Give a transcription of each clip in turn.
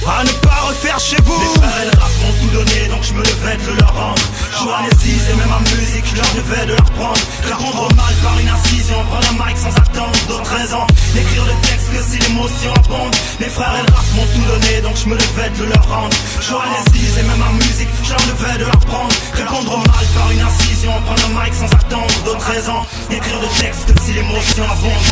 à ne pas refaire chez vous. Mes frères et le rap m'ont tout donné, donc je me devais de leur rendre. Johannesis et même ma musique, je leur devais de leur prendre. Répondre au mal par une incision, prendre un mic sans attendre d'autres raisons. N'écrire le texte que si l'émotion abonde. Mes frères et le rap m'ont tout donné, donc je me devais de leur rendre. Johannesis et même ma musique, je leur devais de leur prendre. Répondre au mal par une incision, prendre un mic sans attendre d'autres raisons. Écrire le texte que si l'émotion abonde.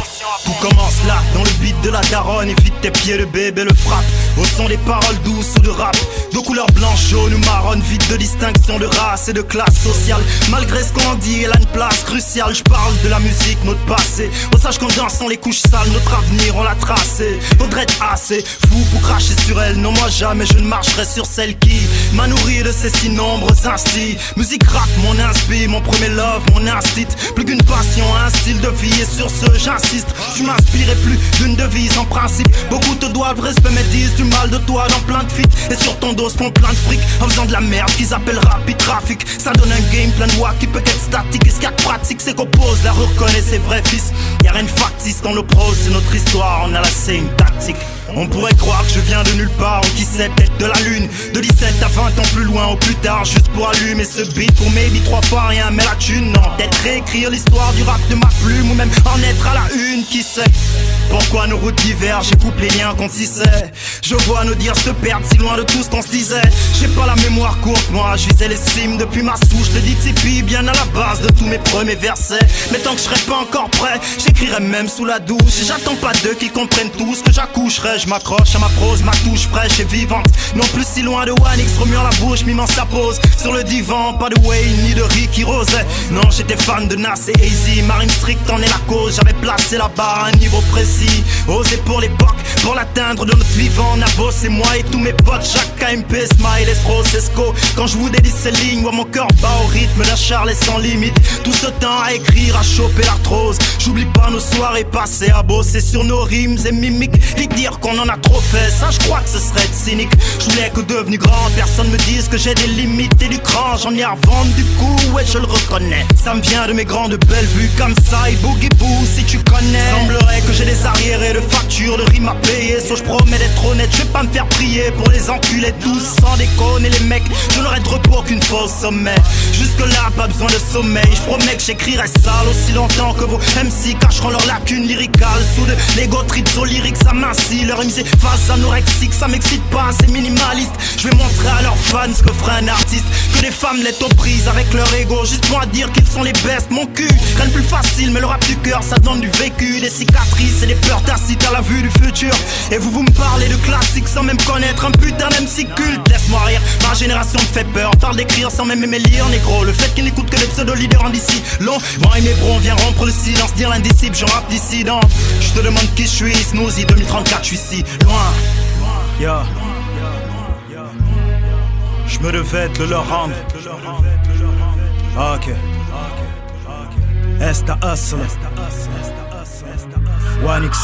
Tout commence là, dans le beat de la daronne. Évite tes pieds, le bébé le frappe. Au son des paroles douces ou de rap, de couleur blanche, jaune ou marron, vide de distinction de race et de classe sociale. Malgré ce qu'on en dit, elle a une place cruciale. Je parle de la musique, notre passé. On sache qu'en dansant les couches sales, notre avenir on l'a tracé. Faudrait être assez fou pour cracher sur elle. Non, moi jamais je ne marcherai sur celle qui m'a nourri de ces si nombreux instits. Musique rap, mon inspi, mon premier love, mon instinct. Plus qu'une passion, un style de vie. Et sur ce j'insiste, tu m'inspirais plus d'une devise en principe. Beaucoup te doivent respect mais disent du mal de toi dans plein de feats. Et sur ton dos se font plein de fric en faisant de la merde qu'ils appellent rapide trafic. Ça donne un game plein de voix qui peut être statique. Et ce qu'il y a de pratique c'est qu'on pose la rue reconnaît ses vrais fils. Y'a rien de factice dans nos pros, c'est notre histoire, on a la same tactique. On pourrait croire que je viens de nulle part, ou qui sait peut-être de la lune. De 17 à 20 ans plus loin ou plus tard, juste pour allumer ce beat. Pour maybe 3 fois rien, mais la thune non. Peut-être réécrire l'histoire du rap de ma plume, ou même en être à la une, qui sait. Pourquoi nos routes divergent, j'écoute les liens qu'on tissait. Je vois nos dires se perdre si loin de tout ce qu'on se disait. J'ai pas la mémoire courte, moi je visais les cimes depuis ma souche. Je te dis Tipeee bien à la base de tous mes premiers versets. Mais tant que je serais pas encore prêt, j'écrirais même sous la douche. Et j'attends pas d'eux qui comprennent tout ce que j'accoucherai. Je m'accroche à ma prose, ma touche fraîche et vivante. Non plus si loin de One X, remuant la bouche, mimant sa pose. Sur le divan, pas de Wayne ni de Ricky Rosé. Non, j'étais fan de Nas et AZ. Marine Strict en est la cause, j'avais placé la barre à un niveau précis. Osé pour l'époque, pour l'atteindre de notre vivant. Nabo c'est moi et tous mes potes, chaque KMP, Smile, Esro, Sesco. Quand je vous dédie ces lignes, vois mon cœur bat au rythme d'un Charles sans limite. Tout ce temps à écrire, à choper l'arthrose. J'oublie pas nos soirées passées à bosser sur nos rimes et mimiques. Et dire qu'on en a trop fait, ça je crois que ce serait être cynique. Je voulais que devenu grand, personne me dise que j'ai des limites et du cran. J'en ai à revendre du coup, ouais je le reconnais. Ça me vient de mes grandes belles vues comme ça et Boogie Boo si tu connais. Semblerait que j'ai des arriérés de factures, de rimes à payer. So je promets d'être honnête, je vais pas me faire prier pour les enculés tous sans déconner les mecs. Je n'aurai de repos qu'une fausse sommet. Jusque là pas besoin de sommeil. Je promets que j'écrirai sale aussi longtemps que vos MC cacheront leurs lacunes lyricales. Sous de l'ego trip lyrique ça mincit. Leur MC face anorexique ça m'excite pas, c'est minimaliste. Je vais montrer à leurs fans ce que ferait un artiste. Que des femmes les aux prises avec leur ego, juste pour dire qu'ils sont les bestes. Mon cul, rien de plus facile mais le rap du cœur ça donne du vécu. Des cicatrices et des peurs tacites à la vue du futur. Et vous me parlez de classiques sans même connaître un putain d'MC culte. Laisse-moi rire, ma génération me fait peur. Parle d'écrire sans même aimer lire, négro. Le fait qu'ils n'écoutent que des pseudo-leaders en d'ici long. Moi et mes bros, on vient rompre le silence, dire l'indicible, j'en rap dissident. Je te demande qui je suis, Snoozy 2034, je suis si loin. Yeah. Je me devais de leur rendre. Ok. Esta hustle. One X.